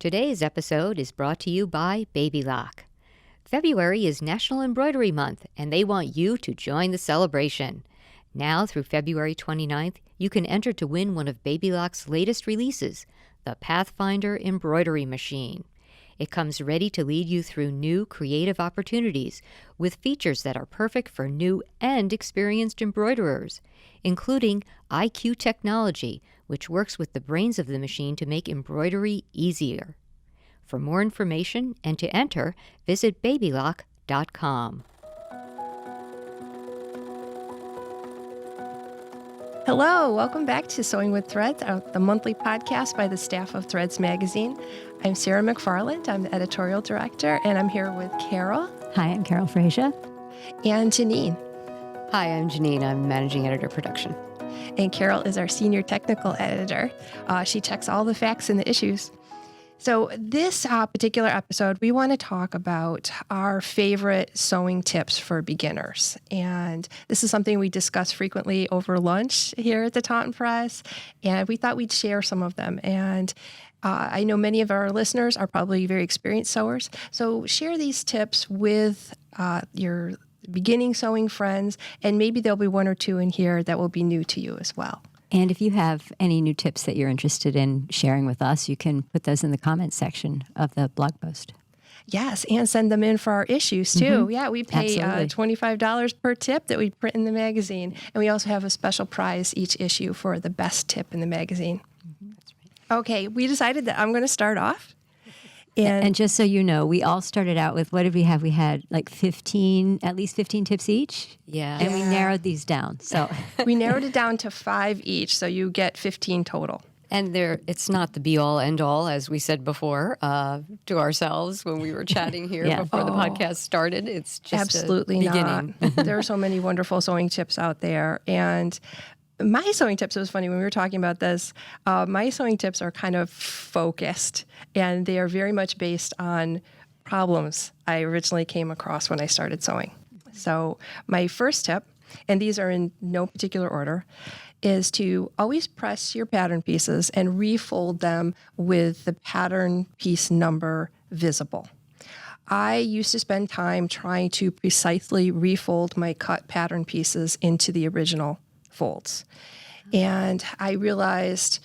Today's episode is brought to you by Baby Lock. February is National Embroidery Month, and they want you to join the celebration. Now through February 29th, you can enter to win one of Baby Lock's latest releases, the Pathfinder Embroidery Machine. It comes ready to lead you through new creative opportunities with features that are perfect for new and experienced embroiderers, including IQ technology, which works with the brains of the machine to make embroidery easier. For more information and to enter, visit babylock.com. Hello, welcome back to Sewing with Threads, the monthly podcast by the staff of Threads Magazine. I'm Sarah McFarland, I'm the editorial director, and I'm here with Carol. Hi, I'm Carol Frasia. And Janine. Hi, I'm Janine. I'm managing editor production. And Carol is our senior technical editor. She checks all the facts and the issues. So this particular episode, we want to talk about our favorite sewing tips for beginners. And this is something we discuss frequently over lunch here at the Taunton Press. And we thought we'd share some of them. And I know many of our listeners are probably very experienced sewers. So share these tips with your beginning sewing friends. And maybe there'll be one or two in here that will be new to you as well. And if you have any new tips that you're interested in sharing with us, you can put those in the comments section of the blog post. Yes, and send them in for our issues, too. Mm-hmm. Yeah, we pay $25 per tip that we print in the magazine. And we also have a special prize each issue for the best tip in the magazine. Mm-hmm. That's right. Okay, we decided that I'm going to start off. And just so you know, we all started out with, what did we have? We had like at least 15 tips each. Yeah. And we narrowed these down. So we narrowed it down to 5 each, so you get 15 total. And it's not the be-all, end-all, as we said before to ourselves when we were chatting here before the podcast started. It's just absolutely a beginning. Not. There are so many wonderful sewing tips out there. And my sewing tips, it was funny when we were talking about this, my sewing tips are kind of focused, and they are very much based on problems I originally came across when I started sewing. So my first tip, and these are in no particular order, is to always press your pattern pieces and refold them with the pattern piece number visible. I used to spend time trying to precisely refold my cut pattern pieces into the original folds. And I realized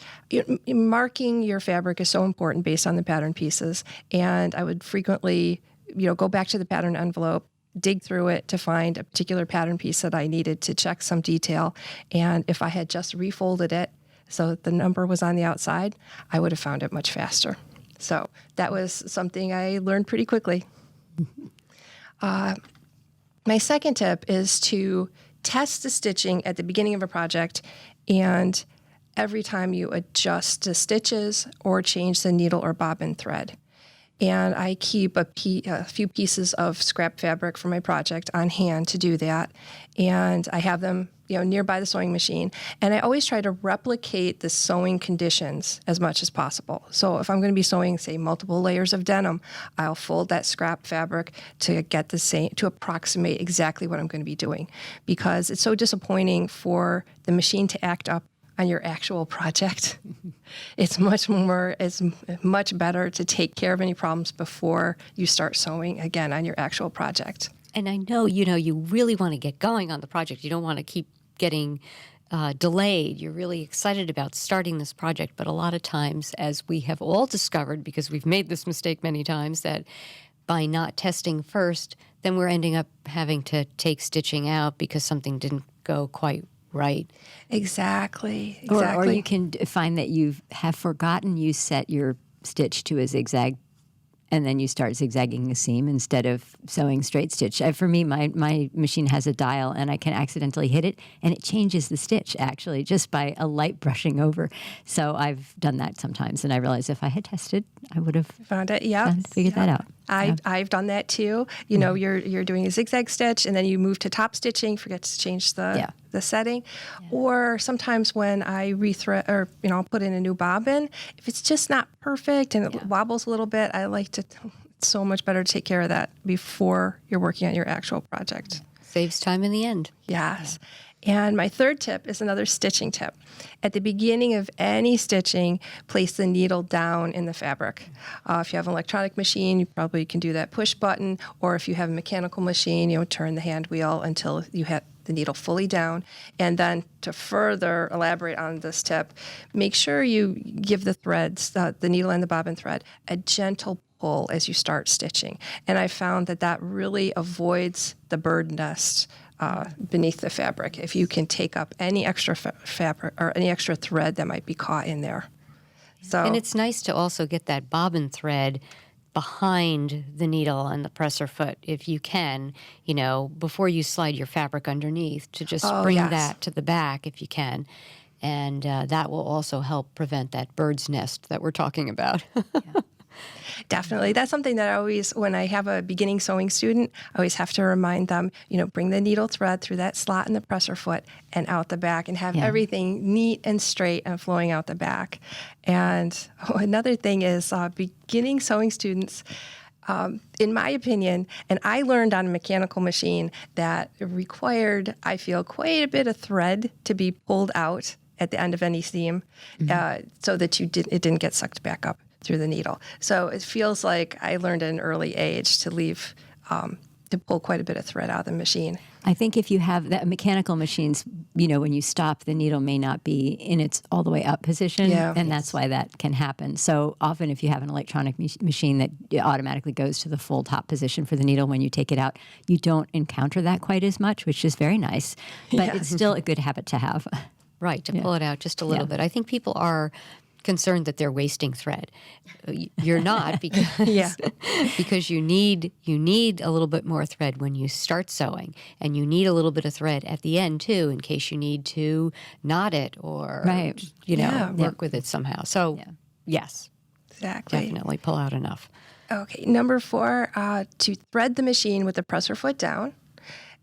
marking your fabric is so important based on the pattern pieces. And I would frequently, go back to the pattern envelope, dig through it to find a particular pattern piece that I needed to check some detail. And if I had just refolded it so that the number was on the outside, I would have found it much faster. So that was something I learned pretty quickly. My second tip is to test the stitching at the beginning of a project and every time you adjust the stitches or change the needle or bobbin thread. And I keep a few pieces of scrap fabric for my project on hand to do that. And I have them, nearby the sewing machine. And I always try to replicate the sewing conditions as much as possible. So if I'm going to be sewing, say, multiple layers of denim, I'll fold that scrap fabric to get to approximate exactly what I'm going to be doing. Because it's so disappointing for the machine to act up on your actual project. It's much better to take care of any problems before you start sewing again on your actual project. And I know, you really want to get going on the project. You don't want to keep getting delayed. You're really excited about starting this project. But a lot of times, as we have all discovered, because we've made this mistake many times, that by not testing first, then we're ending up having to take stitching out because something didn't go quite right. Exactly. Or you can find that you have forgotten you set your stitch to a zigzag, and then you start zigzagging a seam instead of sewing straight stitch. For me, my machine has a dial, and I can accidentally hit it, and it changes the stitch, actually, just by a light brushing over. So I've done that sometimes, and I realize if I had tested, I would have found it. Figured that out. I've done that too. You're doing a zigzag stitch, and then you move to top stitching, forget to change the setting. Yeah. Or sometimes when I rethread or I'll put in a new bobbin, if it's just not perfect and it wobbles a little bit, I like to. It's so much better to take care of that before you're working on your actual project. Saves time in the end. Yes. And my third tip is another stitching tip. At the beginning of any stitching, place the needle down in the fabric. If you have an electronic machine, you probably can do that push button, or if you have a mechanical machine, turn the hand wheel until you have the needle fully down. And then to further elaborate on this tip, make sure you give the threads, the needle and the bobbin thread, a gentle pull as you start stitching. And I found that really avoids the bird nest beneath the fabric if you can take up any extra fabric or any extra thread that might be caught in there. So, and it's nice to also get that bobbin thread behind the needle and the presser foot if you can, before you slide your fabric underneath, to just bring that to the back if you can. And that will also help prevent that bird's nest that we're talking about. Definitely. That's something that I always, when I have a beginning sewing student, I always have to remind them, bring the needle thread through that slot in the presser foot and out the back, and have everything neat and straight and flowing out the back. And another thing is beginning sewing students, in my opinion, and I learned on a mechanical machine that it required, I feel, quite a bit of thread to be pulled out at the end of any seam, so that it didn't get sucked back up through the needle. So it feels like I learned at an early age to leave, to pull quite a bit of thread out of the machine. I think if you have that mechanical machines, when you stop, the needle may not be in its all the way up position, and that's why that can happen. So often if you have an electronic machine that automatically goes to the full top position for the needle when you take it out, you don't encounter that quite as much, which is very nice, but it's still a good habit to have. Right, to pull it out just a little bit. I think people are concerned that they're wasting thread. You're not, because because you need a little bit more thread when you start sewing, and you need a little bit of thread at the end too, in case you need to knot it or work with it somehow. So yes, exactly, definitely pull out enough. Okay, number 4, to thread the machine with the presser foot down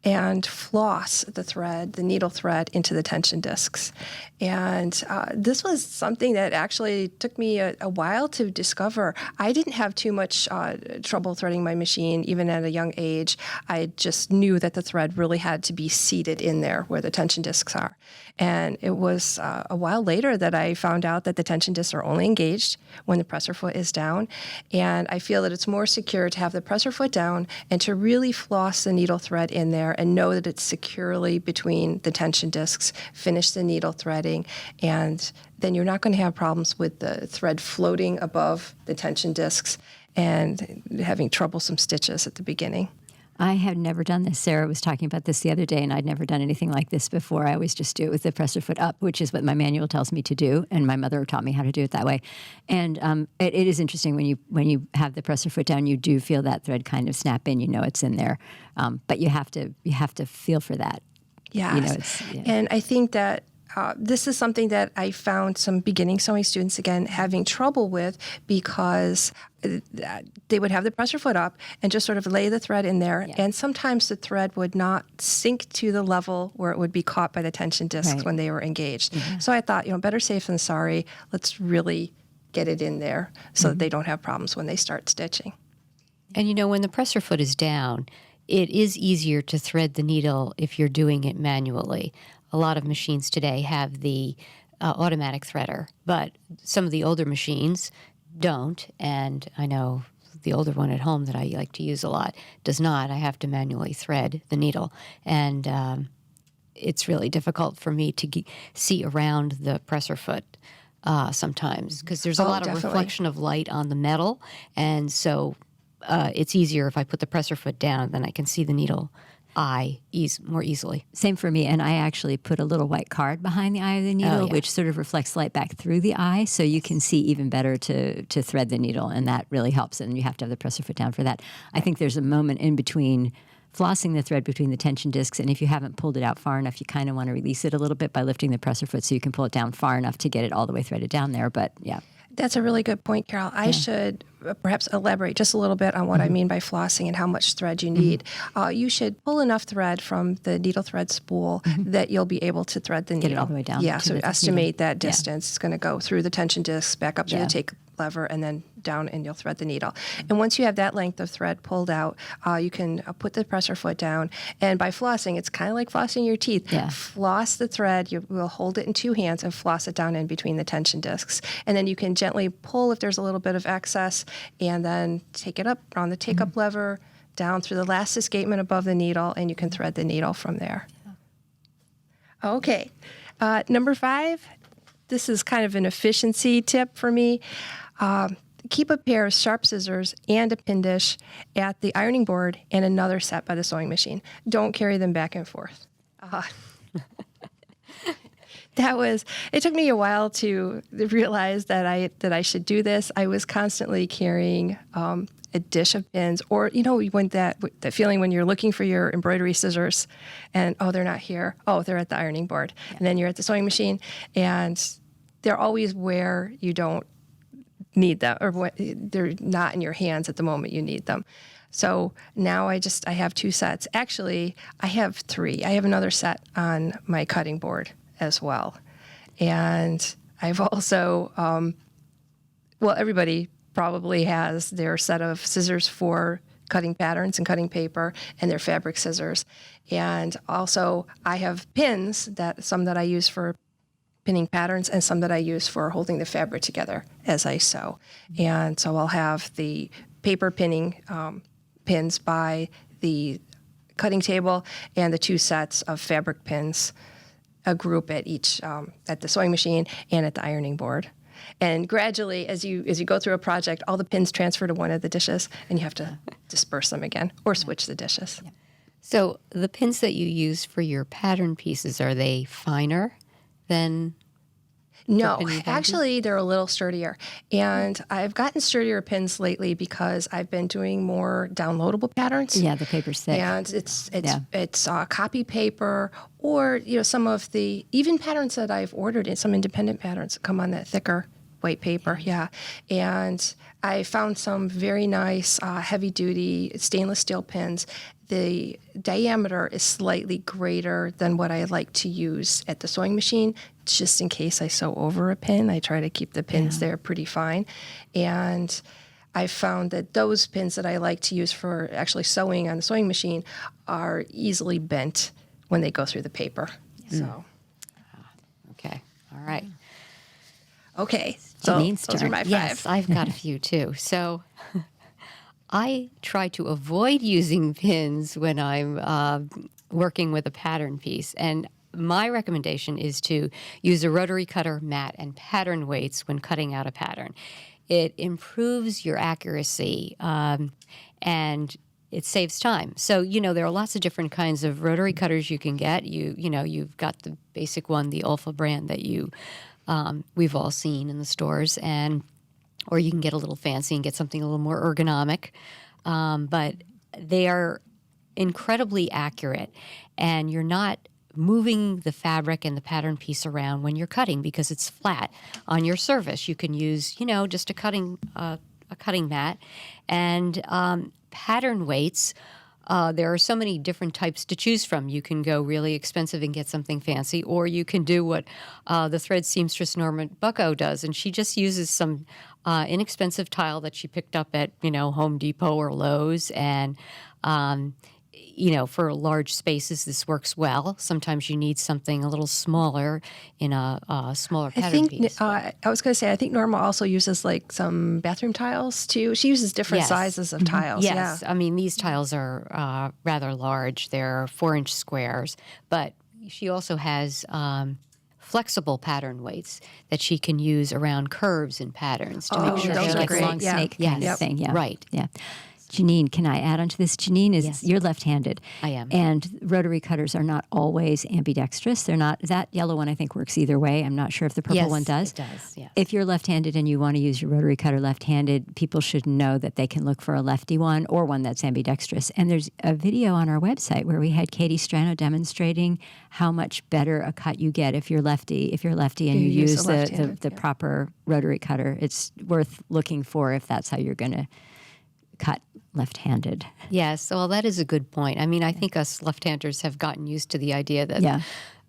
and floss the needle thread into the tension discs. And this was something that actually took me a while to discover. I didn't have too much trouble threading my machine, even at a young age. I just knew that the thread really had to be seated in there where the tension discs are. And it was a while later that I found out that the tension discs are only engaged when the presser foot is down. And I feel that it's more secure to have the presser foot down and to really floss the needle thread in there and know that it's securely between the tension discs, finish the needle threading, and then you're not going to have problems with the thread floating above the tension discs and having troublesome stitches at the beginning. I have never done this. Sarah was talking about this the other day, and I'd never done anything like this before. I always just do it with the presser foot up, which is what my manual tells me to do, and my mother taught me how to do it that way. And it is interesting when you have the presser foot down, you do feel that thread kind of snap in. You know it's in there, but you have to feel for that. Yes, and I think that this is something that I found some beginning sewing students, again, having trouble with, because they would have the presser foot up and just sort of lay the thread in there. And sometimes the thread would not sink to the level where it would be caught by the tension discs when they were engaged. So I thought, better safe than sorry. Let's really get it in there so that they don't have problems when they start stitching. And when the presser foot is down, it is easier to thread the needle if you're doing it manually. A lot of machines today have the automatic threader, but some of the older machines don't. And I know the older one at home that I like to use a lot does not. I have to manually thread the needle. And it's really difficult for me to see around the presser foot sometimes, because there's a lot of reflection of light on the metal. And so it's easier if I put the presser foot down, then I can see the needle eye more easily. Same for me, and I actually put a little white card behind the eye of the needle, which sort of reflects light back through the eye, so you can see even better to thread the needle, and that really helps. And you have to have the presser foot down for that. I think there's a moment in between flossing the thread between the tension discs, and if you haven't pulled it out far enough, you kind of want to release it a little bit by lifting the presser foot so you can pull it down far enough to get it all the way threaded down there. But yeah. That's a really good point, Carol. I should perhaps elaborate just a little bit on what I mean by flossing and how much thread you need. You should pull enough thread from the needle thread spool that you'll be able to thread the needle. Get it all the way down. Yeah, so estimate that distance. It's going to go through the tension discs, back up to the lever and then down, and you'll thread the needle. And once you have that length of thread pulled out, you can put the presser foot down. And by flossing, it's kind of like flossing your teeth. Yeah. Floss the thread. You will hold it in 2 hands and floss it down in between the tension discs. And then you can gently pull if there's a little bit of excess, and then take it up on the take-up lever, down through the last escapement above the needle, and you can thread the needle from there. Okay. Number 5, this is kind of an efficiency tip for me. Keep a pair of sharp scissors and a pin dish at the ironing board and another set by the sewing machine. Don't carry them back and forth. It took me a while to realize that I should do this. I was constantly carrying a dish of pins, or when that feeling when you're looking for your embroidery scissors and they're not here. Oh, they're at the ironing board. Yeah. And then you're at the sewing machine and they're always where you don't need them, or they're not in your hands at the moment you need them. So now I have 2 sets. Actually, I have 3. I have another set on my cutting board as well. And I've also, everybody probably has their set of scissors for cutting patterns and cutting paper, and their fabric scissors. And also I have pins, some that I use for pinning patterns and some that I use for holding the fabric together as I sew. And so I'll have the paper pinning pins by the cutting table and the 2 sets of fabric pins, a group at each, at the sewing machine and at the ironing board. And gradually, as you go through a project, all the pins transfer to one of the dishes, and you have to disperse them again or switch the dishes. Yeah. So the pins that you use for your pattern pieces, are they finer than? No, actually, they're a little sturdier. And I've gotten sturdier pins lately because I've been doing more downloadable patterns. Yeah, the paper's thick. And it's copy paper, or some of the even patterns that I've ordered in some independent patterns come on that thicker white paper. Yeah, and I found some very nice heavy-duty stainless steel pins. The diameter is slightly greater than what I like to use at the sewing machine, just in case I sew over a pin. I try to keep the pins there pretty fine. And I found that those pins that I like to use for actually sewing on the sewing machine are easily bent when they go through the paper. So, okay, all right. Okay, so those are my 5. Yes, I've got a few too. So I try to avoid using pins when I'm working with a pattern piece. And my recommendation is to use a rotary cutter, mat, and pattern weights when cutting out a pattern. It improves your accuracy and it saves time. So, there are lots of different kinds of rotary cutters you can get. You've got the basic one, the Olfa brand that we've all seen in the stores, or you can get a little fancy and get something a little more ergonomic. But they are incredibly accurate, and you're not moving the fabric and the pattern piece around when you're cutting because it's flat on your surface. You can use, just a cutting mat, and pattern weights. There are so many different types to choose from. You can go really expensive and get something fancy, or you can do what the thread seamstress Norma Bucko does, and she just uses some inexpensive tile that she picked up at Home Depot or Lowe's, and for large spaces this works well. Sometimes you need something a little smaller in a smaller pattern piece. I was going to say, I think Norma also uses like some bathroom tiles too. She uses different sizes of tiles. Yes, yeah. I mean these tiles are rather large. They're 4-inch squares, but she also has flexible pattern weights that she can use around curves and patterns to make sure those she are gets great. long snake kind of thing. Yeah. Right. Yeah. Janine, can I add on to this? Janine, you're left-handed. I am. And rotary cutters are not always ambidextrous. They're not. That yellow one I think works either way. I'm not sure if the purple one does. It does, yes. If you're left-handed and you want to use your rotary cutter left-handed, people should know that they can look for a lefty one or one that's ambidextrous. And there's a video on our website where we had Katie Strano demonstrating how much better a cut you get if you're lefty. If you're lefty and you use the proper rotary cutter, it's worth looking for if that's how you're going to cut left-handed. Yes, well, that is a good point. I mean, I think us left-handers have gotten used to the idea that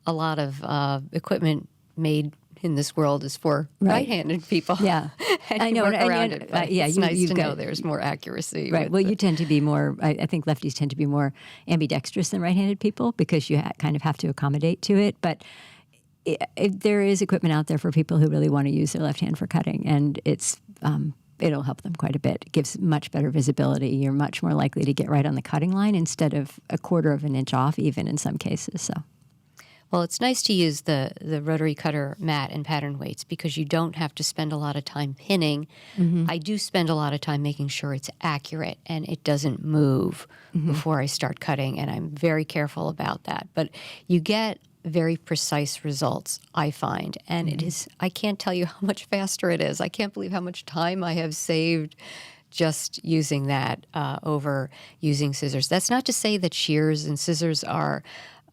a lot of equipment made in this world is for right-handed people. Yeah, and I know. Work and, around and, it, but yeah, it's nice to know there's more accuracy. Right. Well, you tend to be more. I think lefties tend to be more ambidextrous than right-handed people because you kind of have to accommodate to it. But there is equipment out there for people who really want to use their left hand for cutting, and it'll help them quite a bit. It gives much better visibility. You're much more likely to get right on the cutting line instead of a quarter of an inch off, even in some cases. So. Well, it's nice to use the rotary cutter mat and pattern weights because you don't have to spend a lot of time pinning. I do spend a lot of time making sure it's accurate and it doesn't move before I start cutting, and I'm very careful about that. But you get very precise results, I find, and it is, I can't tell you how much faster it is. I can't believe how much time I have saved just using that over using scissors. That's not to say that shears and scissors are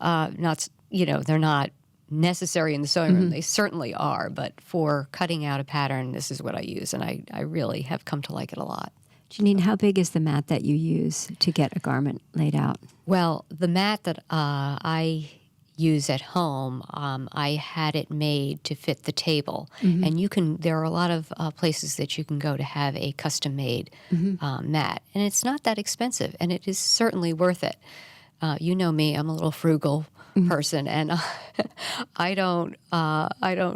not, they're not necessary in the sewing room. They certainly are, but for cutting out a pattern, this is what I use, and I really have come to like it a lot. Janine, how big is the mat that you use to get a garment laid out? Well, the mat that I use at home, I had it made to fit the table, and there are a lot of places that you can go to have a custom-made mat, and it's not that expensive, and it is certainly worth it. You know me; I'm a little frugal person, and I don't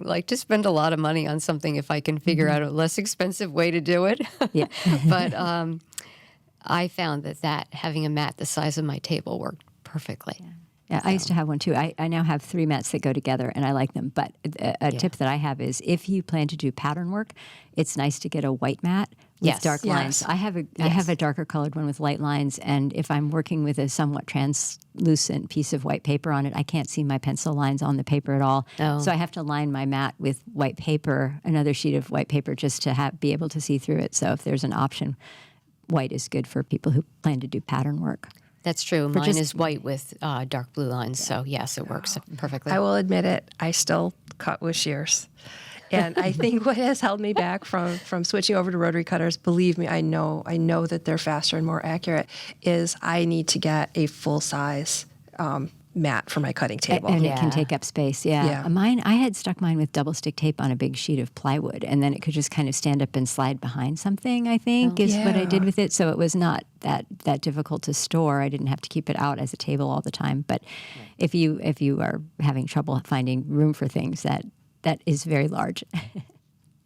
like to spend a lot of money on something if I can figure out a less expensive way to do it. Yeah, but I found that having a mat the size of my table worked perfectly. Yeah, I used to have one too. I now have 3 mats that go together, and I like them. But a tip that I have is if you plan to do pattern work, it's nice to get a white mat with dark lines. I have a darker colored one with light lines, and if I'm working with a somewhat translucent piece of white paper on it, I can't see my pencil lines on the paper at all. Oh. So I have to line my mat with white paper, another sheet of white paper, just to be able to see through it. So if there's an option, white is good for people who plan to do pattern work. That's true. Mine is white with dark blue lines, so yes, it works perfectly. I will admit it, I still cut with shears. And I think what has held me back from switching over to rotary cutters, believe me, I know that they're faster and more accurate, is I need to get a full-size mat for my cutting table. And it can take up space, Yeah. I had stuck mine with double stick tape on a big sheet of plywood, and then it could just kind of stand up and slide behind something, I think, is what I did with it. So it was not that difficult to store. I didn't have to keep it out as a table all the time. But if you are having trouble finding room for things, that is very large.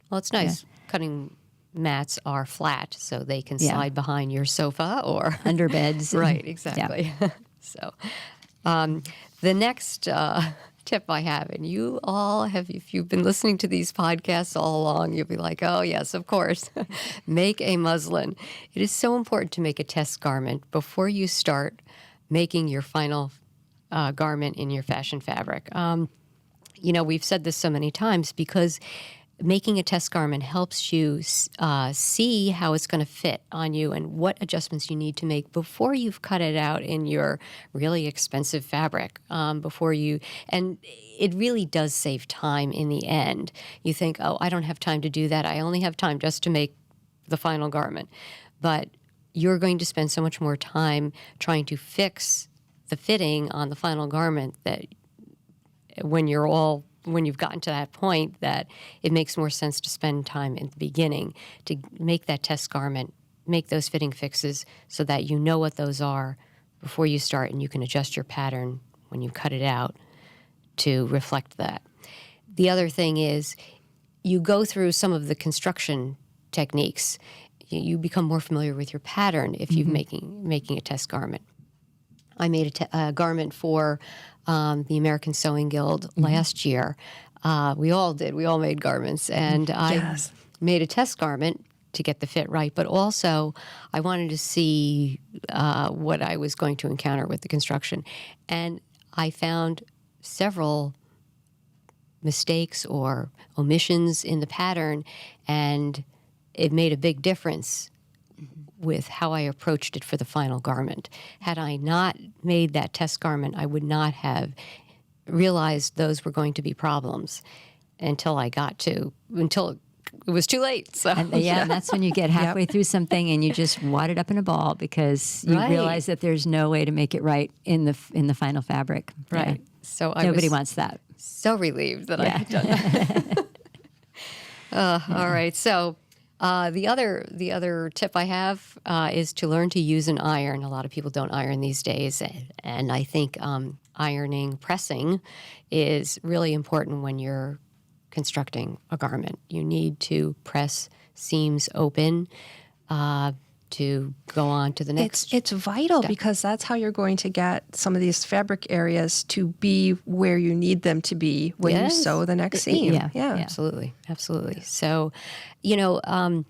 Well, it's nice. Cutting mats are flat, so they can slide behind your sofa or under beds. Right, exactly. So the next tip I have, and you all have, if you've been listening to these podcasts all along, you'll be like, oh, yes, of course. Make a muslin. It is so important to make a test garment before you start making your final garment in your fashion fabric. We've said this so many times because making a test garment helps you see how it's going to fit on you and what adjustments you need to make before you've cut it out in your really expensive fabric. And it really does save time in the end. You think, oh, I don't have time to do that. I only have time just to make the final garment. But you're going to spend so much more time trying to fix the fitting on the final garment that when you've gotten to that point, that it makes more sense to spend time in the beginning to make that test garment, make those fitting fixes so that you know what those are before you start, and you can adjust your pattern when you cut it out to reflect that. The other thing is you go through some of the construction techniques. You become more familiar with your pattern if you're making a test garment. I made a garment for the American Sewing Guild last year. We all did. We all made garments. And I made a test garment to get the fit right. But also, I wanted to see what I was going to encounter with the construction. And I found several mistakes or omissions in the pattern. And it made a big difference with how I approached it for the final garment. Had I not made that test garment, I would not have realized those were going to be problems until it was too late. So and that's when you get halfway through something and you just wad it up in a ball because you realize that there's no way to make it right in the final fabric. Right. Yeah. So I Nobody was wants that. so relieved that I had done that. All right. So the other tip I have is to learn to use an iron. A lot of people don't iron these days, and I think pressing is really important when you're constructing a garment. You need to press seams open to go on to the next. It's vital because that's how you're going to get some of these fabric areas to be where you need them to be when you sew the next seam. Yeah. Absolutely. So, the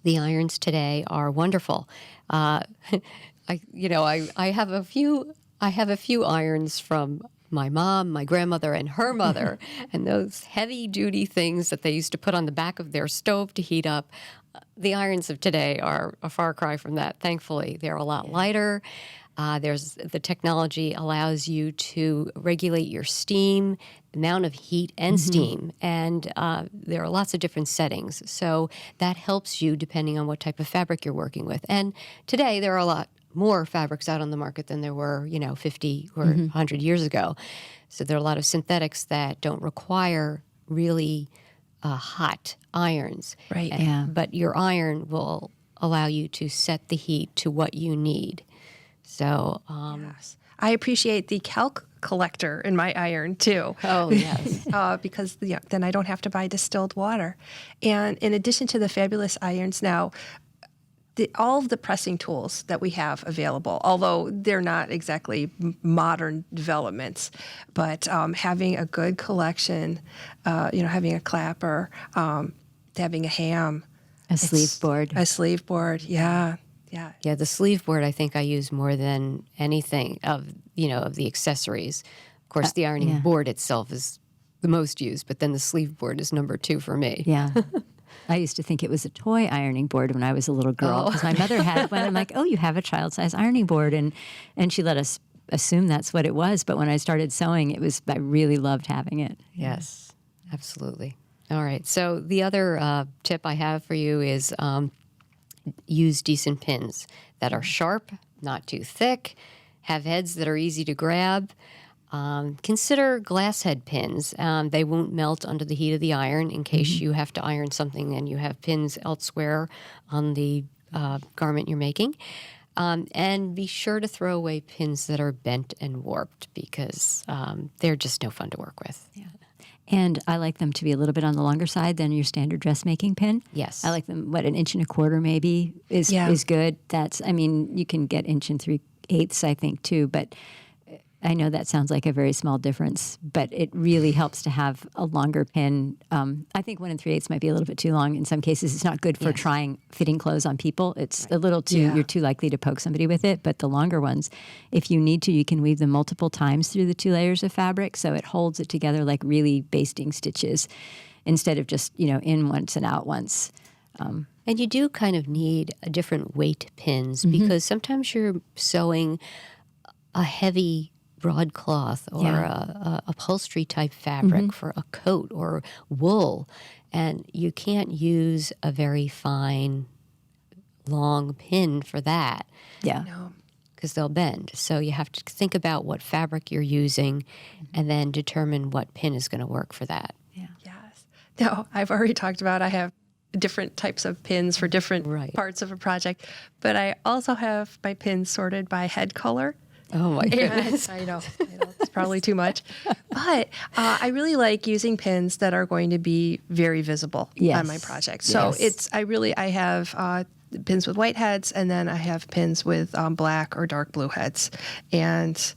irons today are wonderful. I have a few irons from my mom, my grandmother, and her mother, and those heavy-duty things that they used to put on the back of their stove to heat up. The irons of today are a far cry from that, thankfully. They're a lot lighter. The technology allows you to regulate your steam, the amount of heat and steam, and there are lots of different settings. So that helps you depending on what type of fabric you're working with. And today there are a lot more fabrics out on the market than there were, 50 or 100 years ago. So there are a lot of synthetics that don't require really hot irons. Right. But your iron will allow you to set the heat to what you need. So Yes. I appreciate the calc collector in my iron too. Oh, yes. Because then I don't have to buy distilled water. And in addition to the fabulous irons now, all of the pressing tools that we have available, although they're not exactly modern developments, but having a good collection, having a clapper, having a ham. A sleeve board. A sleeve board, yeah. Yeah, the sleeve board I think I use more than anything of the accessories. Of course, the ironing board itself is the most used, but then the sleeve board is number 2 for me. Yeah. I used to think it was a toy ironing board when I was a little girl because my mother had one. I'm like, oh, you have a child-size ironing board. And she let us assume that's what it was. But when I started sewing, I really loved having it. Yes, absolutely. All right. So the other tip I have for you is use decent pins that are sharp, not too thick, have heads that are easy to grab. Consider glass head pins. They won't melt under the heat of the iron in case you have to iron something and you have pins elsewhere on the garment you're making. And be sure to throw away pins that are bent and warped because they're just no fun to work with. Yeah. And I like them to be a little bit on the longer side than your standard dressmaking pin. Yes. I like them, 1.25 inches maybe is good. You can get 1 3/8, I think, too, but I know that sounds like a very small difference, but it really helps to have a longer pin. I think 1 3/8 might be a little bit too long. In some cases, it's not good for trying fitting clothes on people. It's a little too, you're too likely to poke somebody with it. But the longer ones, if you need to, you can weave them multiple times through the 2 layers of fabric. So it holds it together like really basting stitches instead of just, in once and out once. And you do kind of need a different weight pins because sometimes you're sewing a heavy broadcloth or a upholstery type fabric for a coat or wool, and you can't use a very fine long pin for that. Yeah. No. Because they'll bend. So you have to think about what fabric you're using and then determine what pin is going to work for that. Yeah. Yes. Now, I've already talked about I have different types of pins for different parts of a project, but I also have my pins sorted by head color. Oh, my goodness. I know. It's probably too much. But I really like using pins that are going to be very visible on my project. So I have pins with white heads, and then I have pins with black or dark blue heads. And,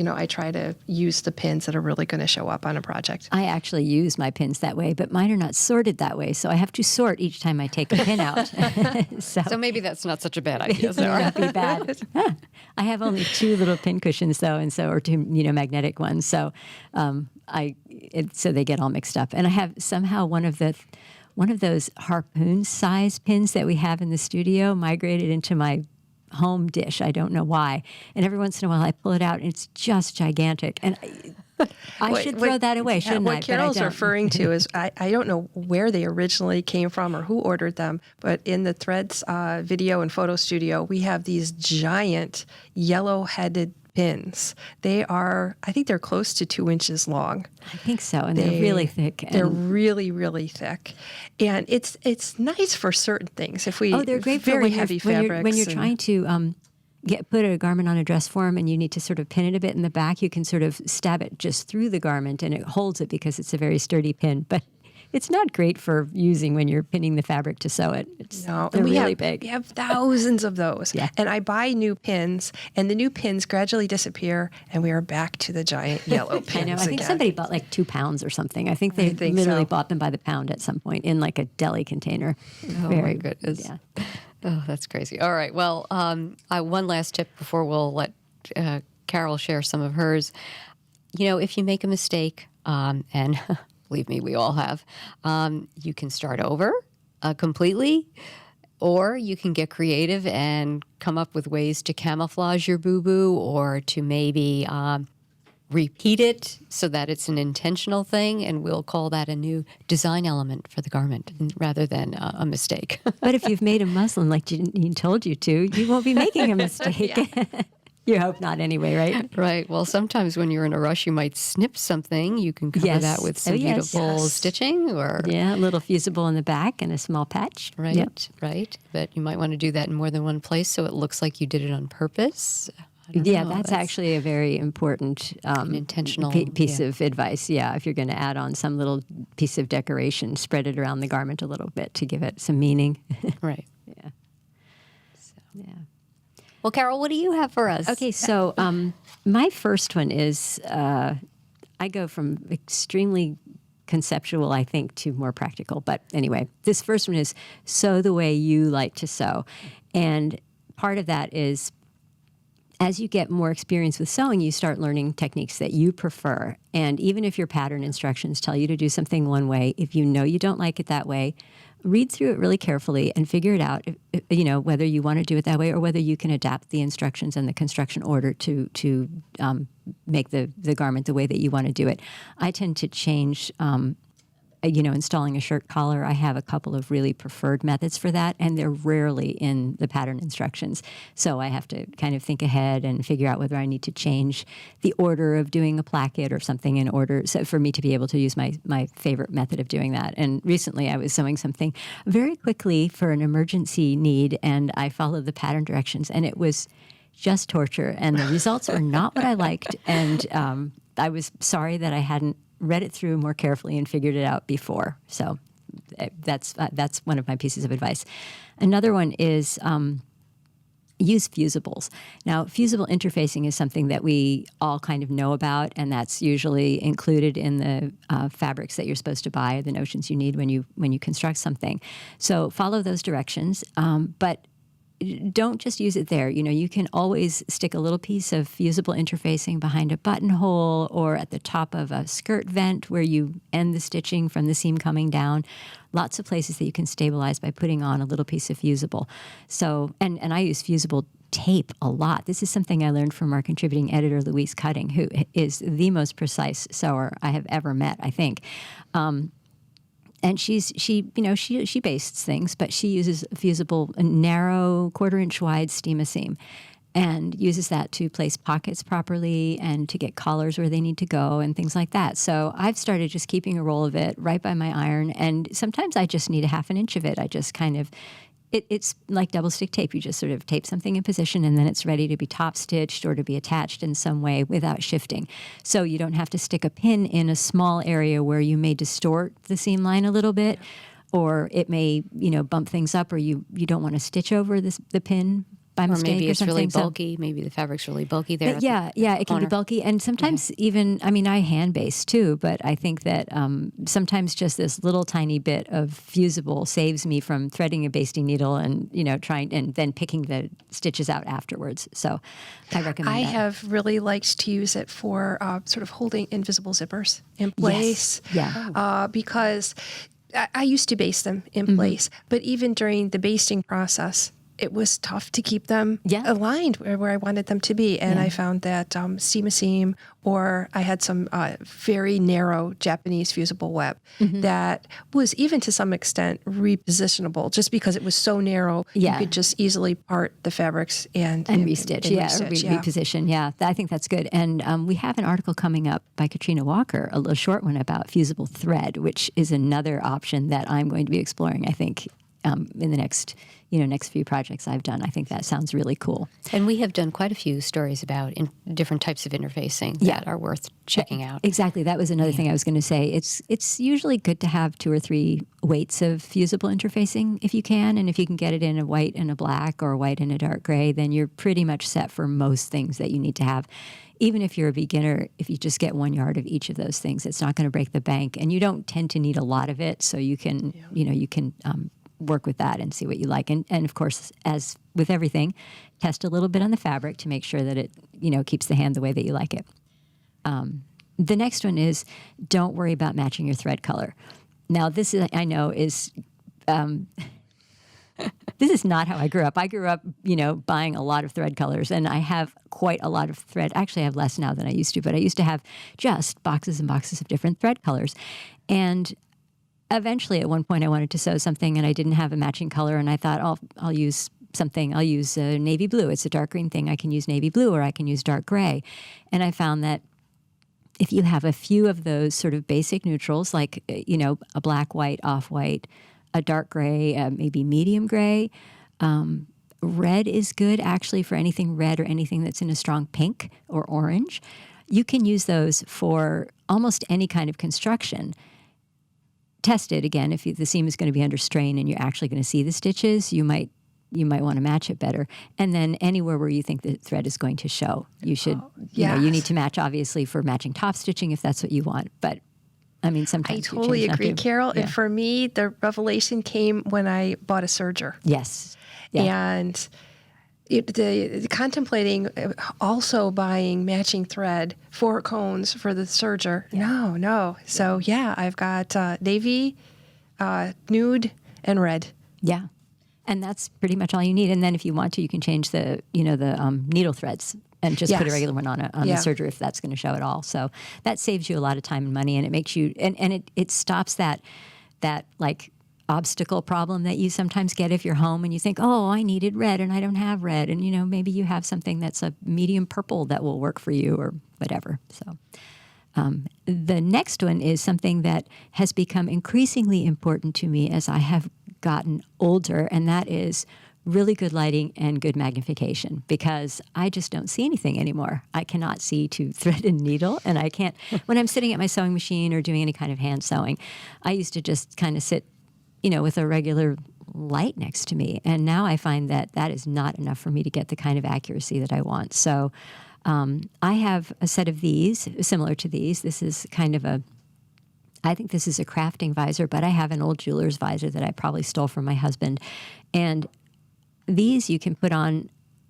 I try to use the pins that are really going to show up on a project. I actually use my pins that way, but mine are not sorted that way. So I have to sort each time I take a pin out. So maybe that's not such a bad idea. It may not be bad. I have only 2 little pin cushions though, or 2 magnetic ones. So so they get all mixed up. And I have somehow one of those harpoon size pins that we have in the studio migrated into my home dish. I don't know why. And every once in a while I pull it out and it's just gigantic. And I should throw that away, shouldn't I? What Carol's referring to is, I don't know where they originally came from or who ordered them, but in the Threads video and photo studio, we have these giant yellow-headed pins. I think they're close to 2 inches long. I think so, and they're really thick. They're really, really thick, and it's nice for certain things. If we they're great for very when heavy when fabrics. when you're trying to put a garment on a dress form and you need to sort of pin it a bit in the back. You can sort of stab it just through the garment, and it holds it because it's a very sturdy pin. But it's not great for using when you're pinning the fabric to sew it. No, they're and really big. We have thousands of those. Yeah. And I buy new pins, and the new pins gradually disappear, and we are back to the giant yellow pins. I know. I think again. somebody bought like 2 pounds or something. I think they literally bought them by the pound at some point in like a deli container. Oh, my goodness. Yeah. Oh, that's crazy. All right. Well, one last tip before we'll let Carol share some of hers. If you make a mistake, and believe me, we all have, you can start over completely, or you can get creative and come up with ways to camouflage your boo-boo, or to maybe repeat it so that it's an intentional thing, and we'll call that a new design element for the garment rather than a mistake. But if you've made a muslin like Jeanine told you to, you won't be making a mistake. You hope not anyway, right? Right. Well, sometimes when you're in a rush, you might snip something. You can cover Yes. that with some Oh, yes. beautiful Yes. stitching, or Yeah, a little fusible in the back and a small patch. right, Yep. right. But you might want to do that in more than one place so it looks like you did it on purpose. I don't Yeah, know. that's actually a very important intentional piece of advice. Yeah, if you're going to add on some little piece of decoration, spread it around the garment a little bit to give it some meaning. right. Yeah. Yeah. Well, Carol, what do you have for us? Okay, so my first one is I go from extremely conceptual, I think, to more practical. But anyway, this first one is sew the way you like to sew. And part of that is as you get more experience with sewing, you start learning techniques that you prefer. And even if your pattern instructions tell you to do something one way, if you know you don't like it that way, read through it really carefully and figure it out, whether you want to do it that way or whether you can adapt the instructions and the construction order to make the garment the way that you want to do it. I tend to change installing a shirt collar. I have a couple of really preferred methods for that, and they're rarely in the pattern instructions. So I have to kind of think ahead and figure out whether I need to change the order of doing a placket or something in order for me to be able to use my favorite method of doing that. And recently I was sewing something very quickly for an emergency need, and I followed the pattern directions, and it was just torture. And the results are not what I liked. And I was sorry that I hadn't read it through more carefully and figured it out before. So that's one of my pieces of advice. Another one is use fusibles. Now, fusible interfacing is something that we all kind of know about, and that's usually included in the fabrics that you're supposed to buy, or the notions you need when you construct something. So follow those directions, but don't just use it there. You can always stick a little piece of fusible interfacing behind a buttonhole or at the top of a skirt vent where you end the stitching from the seam coming down. Lots of places that you can stabilize by putting on a little piece of fusible. So, and I use fusible tape a lot. This is something I learned from our contributing editor, Louise Cutting, who is the most precise sewer I have ever met, I think. And she bastes things, but she uses a fusible, a narrow 1/4 inch wide steam seam, and uses that to place pockets properly and to get collars where they need to go and things like that. So I've started just keeping a roll of it right by my iron, and sometimes I just need a 1/2 inch of it. I just kind of it's like double stick tape. You just sort of tape something in position, and then it's ready to be top stitched or to be attached in some way without shifting. So you don't have to stick a pin in a small area where you may distort the seam line a little bit, or it may bump things up, or you don't want to stitch over the pin by mistake, or maybe it's something. really bulky. Maybe the fabric's really bulky there. Yeah, it can be bulky, and sometimes even. I mean, I hand baste too, but I think that sometimes just this little tiny bit of fusible saves me from threading a basting needle and trying and then picking the stitches out afterwards. So I recommend. I that. have really liked to use it for sort of holding invisible zippers in place. Yes. Yeah. Because I used to baste them in place, but even during the basting process, it was tough to keep them Yeah. aligned where I wanted them to be. And Yeah. I found that seam a seam, or I had some very narrow Japanese fusible web that was even to some extent repositionable, just because it was so narrow. Yeah. You could just easily part the fabrics and restitch, and yeah, restitch, reposition, yeah. I think that's good. And we have an article coming up by Katrina Walker, a little short one about fusible thread, which is another option that I'm going to be exploring, I think, in the next few projects I've done. I think that sounds really cool. And we have done quite a few stories about different types of interfacing that are worth checking out. Exactly. That was another thing I was going to say. It's usually good to have 2 or 3 weights of fusible interfacing if you can. And if you can get it in a white and a black or a white and a dark gray, then you're pretty much set for most things that you need to have. Even if you're a beginner, if you just get 1 yard of each of those things, it's not going to break the bank. And you don't tend to need a lot of it. So you can, you can work with that and see what you like. And of course, as with everything, test a little bit on the fabric to make sure that it, keeps the hand the way that you like it. The next one is don't worry about matching your thread color. Now, this is, I know, is this is not how I grew up. I grew up, buying a lot of thread colors, and I have quite a lot of thread. Actually, I have less now than I used to, but I used to have just boxes and boxes of different thread colors. And eventually, at one point, I wanted to sew something, and I didn't have a matching color, and I thought, I'll use something. I'll use navy blue. It's a dark green thing. I can use navy blue, or I can use dark gray. And I found that if you have a few of those sort of basic neutrals, like, a black, white, off-white, a dark gray, maybe medium gray, red is good, actually, for anything red or anything that's in a strong pink or orange. You can use those for almost any kind of construction. Test it again. If the seam is going to be under strain and you're actually going to see the stitches, you might want to match it better. And then anywhere where you think the thread is going to show, you should, you need to match, obviously, for matching top stitching if that's what you want. But I mean, sometimes I totally agree, Carol. Yeah. And for me, the revelation came when I bought a serger. Yes. Yeah. And contemplating also buying matching thread for cones for the serger. Yeah. No. So I've got navy, nude, and red. Yeah. And that's pretty much all you need. And then if you want to, you can change the needle threads and just put a regular one on the serger if that's going to show at all. So that saves you a lot of time and money, and it makes you and it stops that like obstacle problem that you sometimes get if you're home and you think, I needed red and I don't have red, and maybe you have something that's a medium purple that will work for you or whatever. So the next one is something that has become increasingly important to me as I have gotten older, and that is really good lighting and good magnification, because I just don't see anything anymore. I cannot see to thread and needle, and I can't, when I'm sitting at my sewing machine or doing any kind of hand sewing, I used to just kind of sit, with a regular light next to me. And now I find that that is not enough for me to get the kind of accuracy that I want. So I have a set of these, similar to these. This is kind of I think this is a crafting visor, but I have an old jeweler's visor that I probably stole from my husband. And these you can put on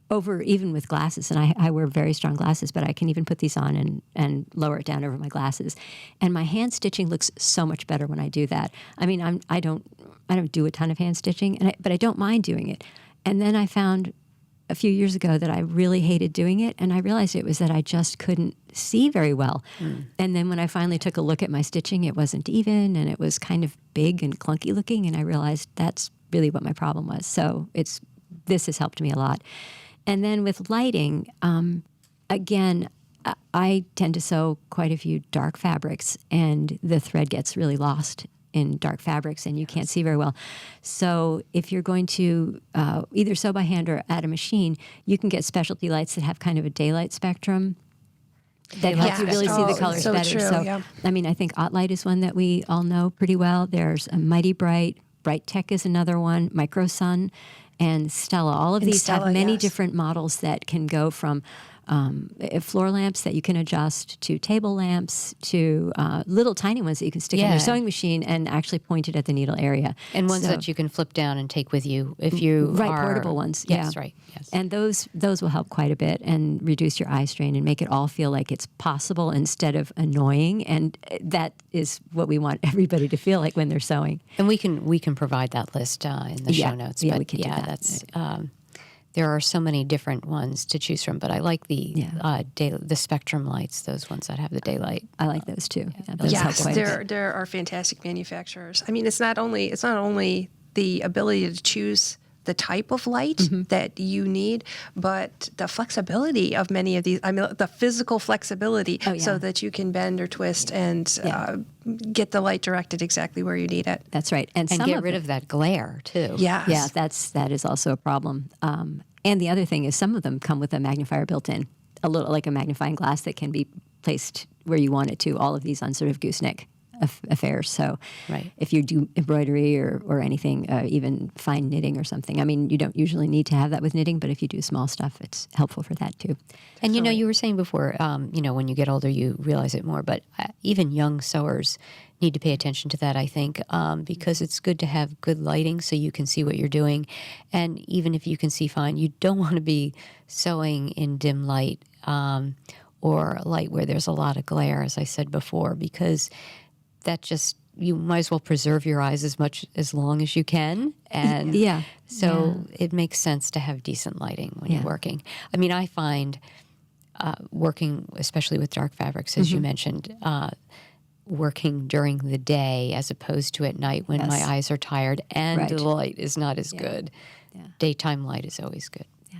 over, even with glasses, and I wear very strong glasses, but I can even put these on and lower it down over my glasses. And my hand stitching looks so much better when I do that. I mean, I don't do a ton of hand stitching, but I don't mind doing it. And then I found a few years ago that I really hated doing it, and I realized it was that I just couldn't see very well. And then when I finally took a look at my stitching, it wasn't even, and it was kind of big and clunky looking, and I realized that's really what my problem was. So this has helped me a lot. And then with lighting, again, I tend to sew quite a few dark fabrics, and the thread gets really lost in dark fabrics, and you can't see very well. So if you're going to either sew by hand or at a machine, you can get specialty lights that have kind of a daylight spectrum that helps you really see the colors so better. True, so, I mean, I think OttLight is one that we all know pretty well. There's a Mighty Bright. Bright Tech is another one. Micro Sun and Stella. All of these have many different models that can go from floor lamps that you can adjust to table lamps to little tiny ones that you can stick in your sewing machine and actually point it at the needle area. And ones that you can flip down and take with you if you are... portable ones. Yes, yeah. right. Yes. And those will help quite a bit and reduce your eye strain and make it all feel like it's possible instead of annoying. And that is what we want everybody to feel like when they're sewing. And we can provide that list in the show notes. Yeah, but we can do that. That's there are so many different ones to choose from, but I like the the Spectrum lights, those ones that have the daylight. I like those too. Yeah, those help Yes, quite a bit. there are fantastic manufacturers. I mean, it's not only the ability to choose the type of light that you need, but the flexibility of many of these. I mean, the physical flexibility so that you can bend or twist and get the light directed exactly where you need it. That's right. And some get rid of that glare, too. Yes. Yeah, that is also a problem. And the other thing is some of them come with a magnifier built in, a little like a magnifying glass that can be placed where you want it to. All of these on sort of gooseneck affairs. So if you do embroidery or anything, even fine knitting or something, I mean, you don't usually need to have that with knitting, but if you do small stuff, it's helpful for that too. And you were saying before, when you get older, you realize it more, but even young sewers need to pay attention to that, I think, because it's good to have good lighting so you can see what you're doing. And even if you can see fine, you don't want to be sewing in dim light or light where there's a lot of glare, as I said before, because that just, you might as well preserve your eyes as long as you can. And it makes sense to have decent lighting when you're working. I mean, I find working, especially with dark fabrics, as you mentioned, working during the day as opposed to at night when my eyes are tired and the light is not as good. Yeah. Daytime light is always good. Yeah.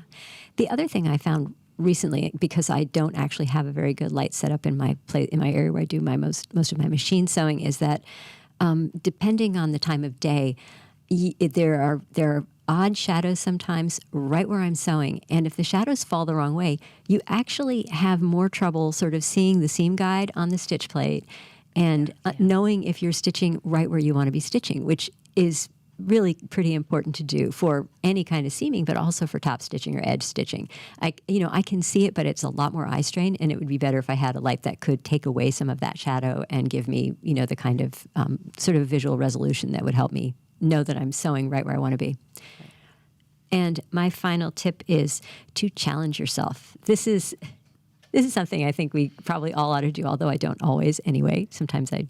The other thing I found recently, because I don't actually have a very good light set up in my area where I do most of my machine sewing, is that depending on the time of day, there are odd shadows sometimes right where I'm sewing, and if the shadows fall the wrong way, you actually have more trouble sort of seeing the seam guide on the stitch plate and knowing if you're stitching right where you want to be stitching, which is really pretty important to do for any kind of seaming, but also for top stitching or edge stitching. I can see it, but it's a lot more eye strain, and it would be better if I had a light that could take away some of that shadow and give me, the kind of sort of visual resolution that would help me know that I'm sewing right where I want to be. And my final tip is to challenge yourself. This is something I think we probably all ought to do, although I don't always anyway. Sometimes I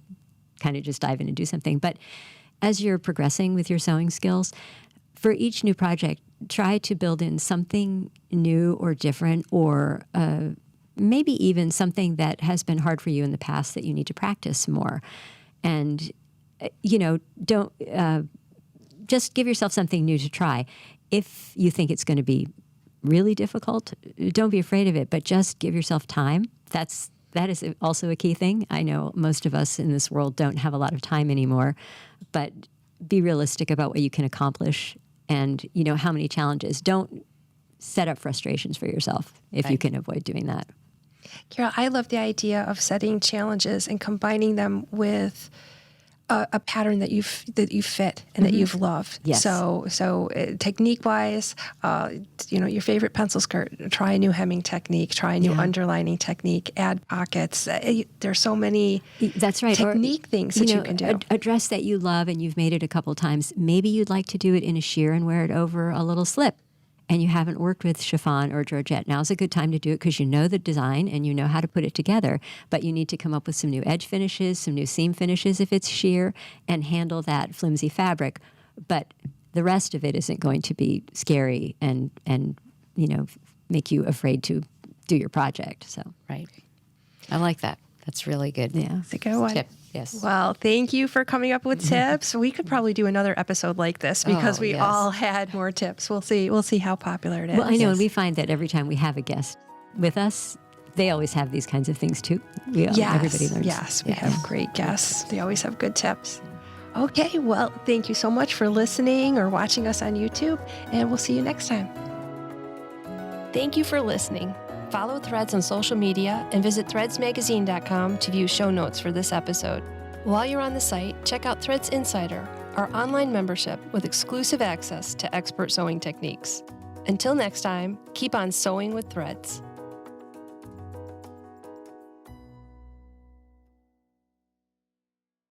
kind of just dive in and do something. But as you're progressing with your sewing skills, for each new project, try to build in something new or different, or maybe even something that has been hard for you in the past that you need to practice more. And, don't just give yourself something new to try. If you think it's going to be really difficult, don't be afraid of it, but just give yourself time. That is also a key thing. I know most of us in this world don't have a lot of time anymore, but be realistic about what you can accomplish and, how many challenges. Don't set up frustrations for yourself if you can avoid doing that. Carol, I love the idea of setting challenges and combining them with a pattern that you fit and that you've loved. Yes. So technique wise, your favorite pencil skirt, try a new hemming technique, try a new underlining technique, add pockets. There's so many technique things that you can do. A dress that you love and you've made it a couple times, maybe you'd like to do it in a sheer and wear it over a little slip. And you haven't worked with chiffon or georgette, now's a good time to do it because you know the design and you know how to put it together. But you need to come up with some new edge finishes, some new seam finishes if it's sheer, and handle that flimsy fabric. But the rest of it isn't going to be scary and make you afraid to do your project. So right, I like that. That's really good. Yeah, it's a good one. Tip. Yes. Well, thank you for coming up with tips. We could probably do another episode like this because we all had more tips. We'll see how popular it is. Well, I know, and we find that every time we have a guest with us, they always have these kinds of things too. Everybody learns. Yes, we have great guests. They always have good tips. Okay, well, thank you so much for listening or watching us on YouTube, and we'll see you next time. Thank you for listening. Follow Threads on social media and visit threadsmagazine.com to view show notes for this episode. While you're on the site, check out Threads Insider, our online membership with exclusive access to expert sewing techniques. Until next time, keep on sewing with Threads.